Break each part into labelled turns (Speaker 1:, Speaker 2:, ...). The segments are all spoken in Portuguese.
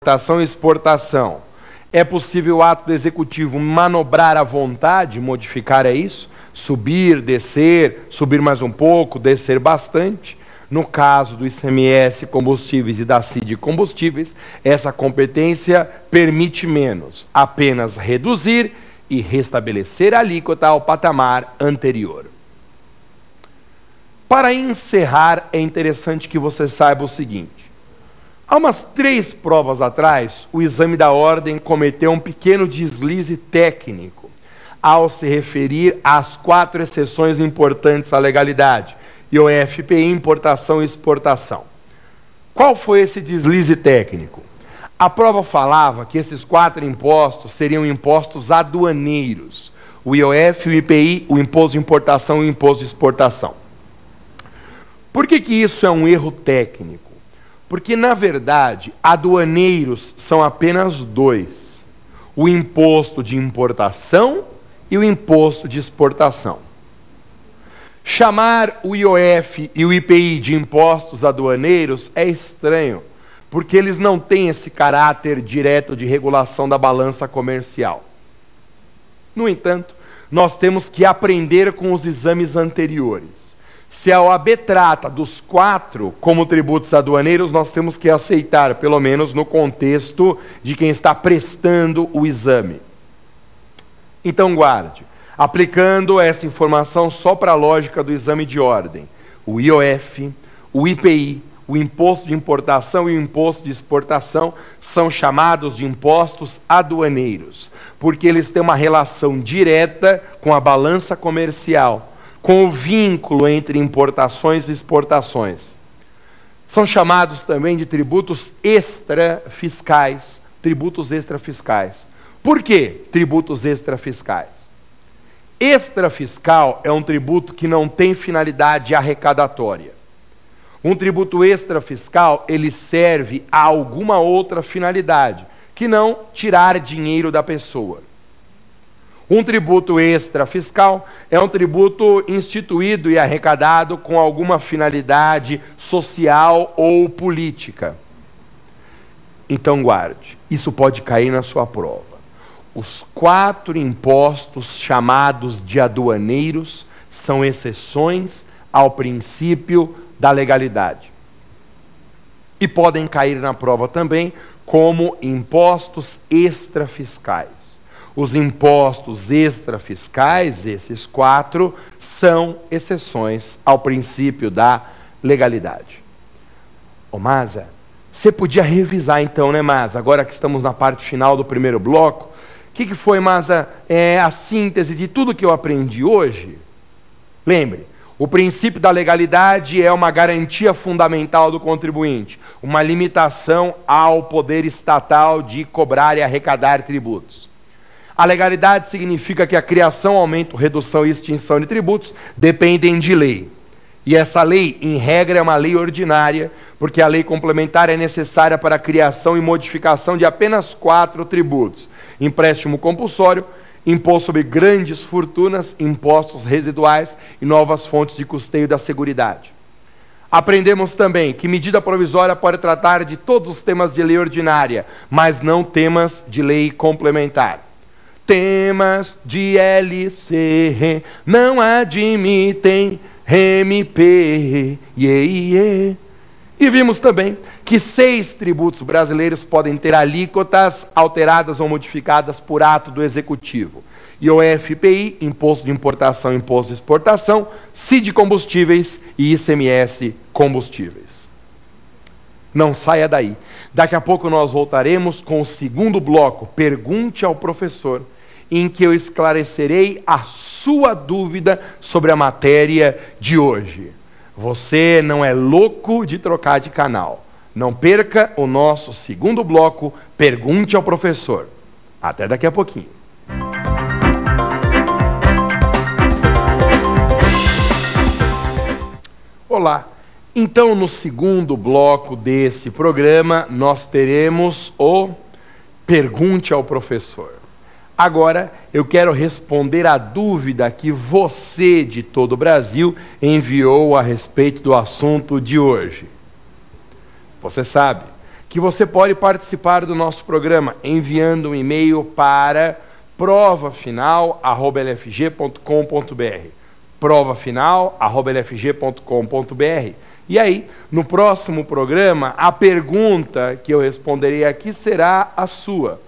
Speaker 1: importação e exportação. É possível o ato do executivo manobrar à vontade, modificar isso? Subir, descer, subir mais um pouco, descer bastante. No caso do ICMS combustíveis e da CID combustíveis, essa competência permite menos, apenas reduzir e restabelecer a alíquota ao patamar anterior. Para encerrar, é interessante que você saiba o seguinte. Há umas 3 provas atrás, o exame da ordem cometeu um pequeno deslize técnico ao se referir às 4 exceções importantes à legalidade: IOF, IPI, importação e exportação. Qual foi esse deslize técnico? A prova falava que esses 4 impostos seriam impostos aduaneiros: o IOF, o IPI, o imposto de importação e o imposto de exportação. Por que isso é um erro técnico? Porque, na verdade, aduaneiros são apenas 2: o imposto de importação e o imposto de exportação. Chamar o IOF e o IPI de impostos aduaneiros é estranho, porque eles não têm esse caráter direto de regulação da balança comercial. No entanto, nós temos que aprender com os exames anteriores. Se a OAB trata dos 4 como tributos aduaneiros, nós temos que aceitar, pelo menos no contexto de quem está prestando o exame. Então guarde, aplicando essa informação só para a lógica do exame de ordem: o IOF, o IPI, o imposto de importação e o imposto de exportação são chamados de impostos aduaneiros, porque eles têm uma relação direta com a balança comercial, com o vínculo entre importações e exportações. São chamados também de tributos extrafiscais. Tributos extrafiscais. Por que tributos extrafiscais? Extrafiscal é um tributo que não tem finalidade arrecadatória. Um tributo extrafiscal, ele serve a alguma outra finalidade, que não tirar dinheiro da pessoa. Um tributo extrafiscal é um tributo instituído e arrecadado com alguma finalidade social ou política. Então guarde, isso pode cair na sua prova. Os 4 impostos chamados de aduaneiros são exceções ao princípio da legalidade. E podem cair na prova também como impostos extrafiscais. Os impostos extrafiscais, esses 4, são exceções ao princípio da legalidade. Ô Maza, você podia revisar então, né, Maza? Agora que estamos na parte final do primeiro bloco, o que foi, Maza, a síntese de tudo que eu aprendi hoje? Lembre, o princípio da legalidade é uma garantia fundamental do contribuinte, uma limitação ao poder estatal de cobrar e arrecadar tributos. A legalidade significa que a criação, aumento, redução e extinção de tributos dependem de lei. E essa lei, em regra, é uma lei ordinária, porque a lei complementar é necessária para a criação e modificação de apenas 4 tributos: empréstimo compulsório, imposto sobre grandes fortunas, impostos residuais e novas fontes de custeio da Seguridade. Aprendemos também que medida provisória pode tratar de todos os temas de lei ordinária, mas não temas de lei complementar. Temas de LC não admitem MP. E vimos também que 6 tributos brasileiros podem ter alíquotas alteradas ou modificadas por ato do Executivo: IOF, IPI, Imposto de Importação e Imposto de Exportação, CID combustíveis e ICMS combustíveis. Não saia daí. Daqui a pouco nós voltaremos com o segundo bloco, Pergunte ao Professor, em que eu esclarecerei a sua dúvida sobre a matéria de hoje. Você não é louco de trocar de canal. Não perca o nosso segundo bloco, Pergunte ao Professor. Até daqui a pouquinho. Olá. Então, no segundo bloco desse programa, nós teremos o Pergunte ao Professor. Agora, eu quero responder a dúvida que você, de todo o Brasil, enviou a respeito do assunto de hoje. Você sabe que você pode participar do nosso programa enviando um e-mail para provafinal@lfg.com.br. provafinal@lfg.com.br. E aí, no próximo programa, a pergunta que eu responderei aqui será a sua.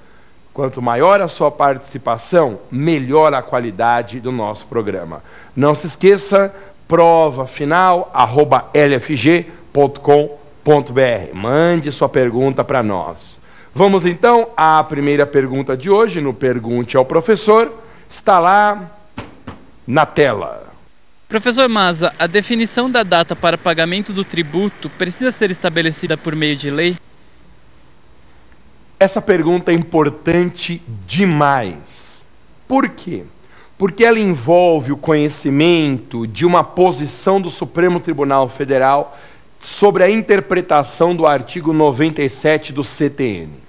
Speaker 1: Quanto maior a sua participação, melhor a qualidade do nosso programa. Não se esqueça, provafinal@lfg.com.br. Mande sua pergunta para nós. Vamos então à primeira pergunta de hoje, no Pergunte ao Professor. Está lá na tela.
Speaker 2: Professor Maza, a definição da data para pagamento do tributo precisa ser estabelecida por meio de lei?
Speaker 1: Essa pergunta é importante demais. Por quê? Porque ela envolve o conhecimento de uma posição do Supremo Tribunal Federal sobre a interpretação do artigo 97 do CTN.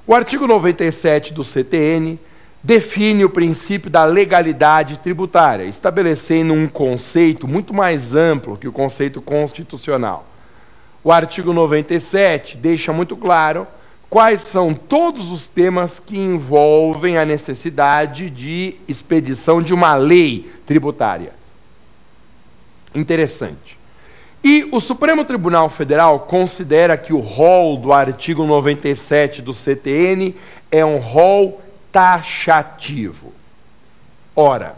Speaker 1: O artigo 97 do CTN define o princípio da legalidade tributária, estabelecendo um conceito muito mais amplo que o conceito constitucional. O artigo 97 deixa muito claro quais são todos os temas que envolvem a necessidade de expedição de uma lei tributária. Interessante. E o Supremo Tribunal Federal considera que o rol do artigo 97 do CTN é um rol taxativo. Ora,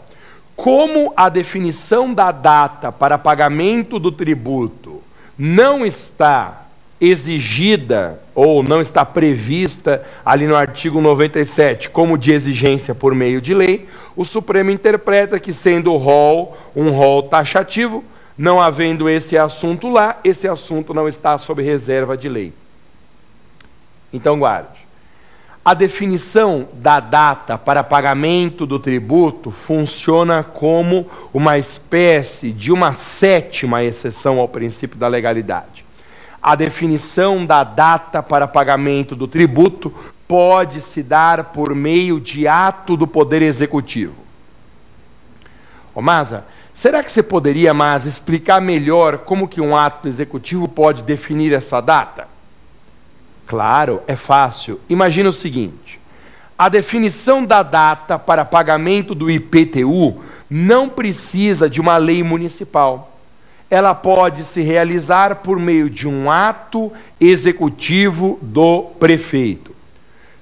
Speaker 1: como a definição da data para pagamento do tributo não está exigida ou não está prevista ali no artigo 97 como de exigência por meio de lei, o Supremo interpreta que, sendo o rol um rol taxativo, não havendo esse assunto lá, esse assunto não está sob reserva de lei. Então guarde. A definição da data para pagamento do tributo funciona como uma espécie de uma sétima exceção ao princípio da legalidade. A definição da data para pagamento do tributo pode se dar por meio de ato do Poder Executivo. Ô Maza, será que você poderia, Maza, explicar melhor como que um ato executivo pode definir essa data? Claro, é fácil. Imagina o seguinte: a definição da data para pagamento do IPTU não precisa de uma lei municipal. Ela pode se realizar por meio de um ato executivo do prefeito.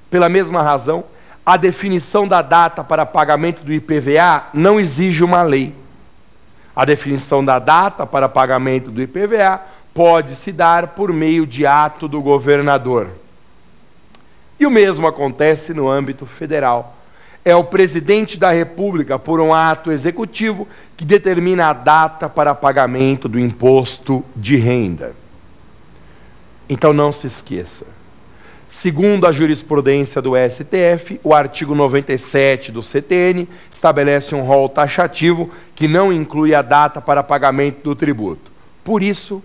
Speaker 1: Pela mesma razão, a definição da data para pagamento do IPVA não exige uma lei. A definição da data para pagamento do IPVA pode se dar por meio de ato do governador. E o mesmo acontece no âmbito federal. É o presidente da República, por um ato executivo, que determina a data para pagamento do imposto de renda. Então não se esqueça. Segundo a jurisprudência do STF, o artigo 97 do CTN estabelece um rol taxativo que não inclui a data para pagamento do tributo. Por isso,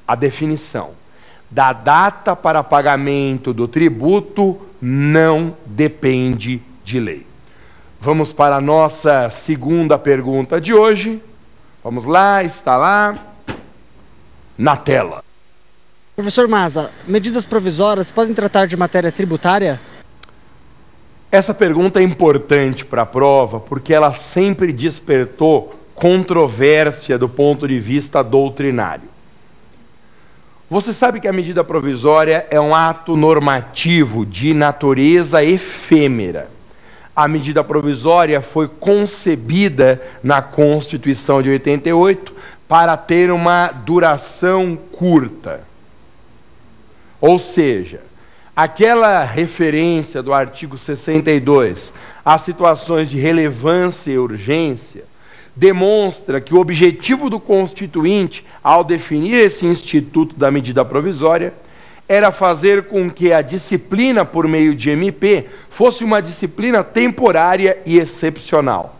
Speaker 1: a definição da data para pagamento do tributo não depende de lei. Vamos para a nossa segunda pergunta de hoje. Vamos lá, está lá na tela.
Speaker 3: Professor Maza, medidas provisórias podem tratar de matéria tributária?
Speaker 1: Essa pergunta é importante para a prova porque ela sempre despertou controvérsia do ponto de vista doutrinário. Você sabe que a medida provisória é um ato normativo de natureza efêmera. A medida provisória foi concebida na Constituição de 88 para ter uma duração curta. Ou seja, aquela referência do artigo 62 às situações de relevância e urgência demonstra que o objetivo do Constituinte, ao definir esse instituto da medida provisória, era fazer com que a disciplina por meio de MP fosse uma disciplina temporária e excepcional.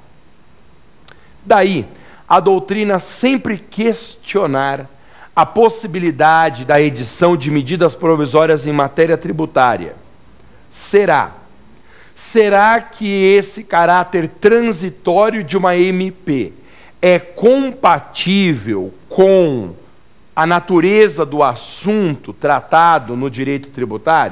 Speaker 1: Daí, a doutrina sempre questionar a possibilidade da edição de medidas provisórias em matéria tributária. Será que esse caráter transitório de uma MP é compatível com a natureza do assunto tratado no direito tributário?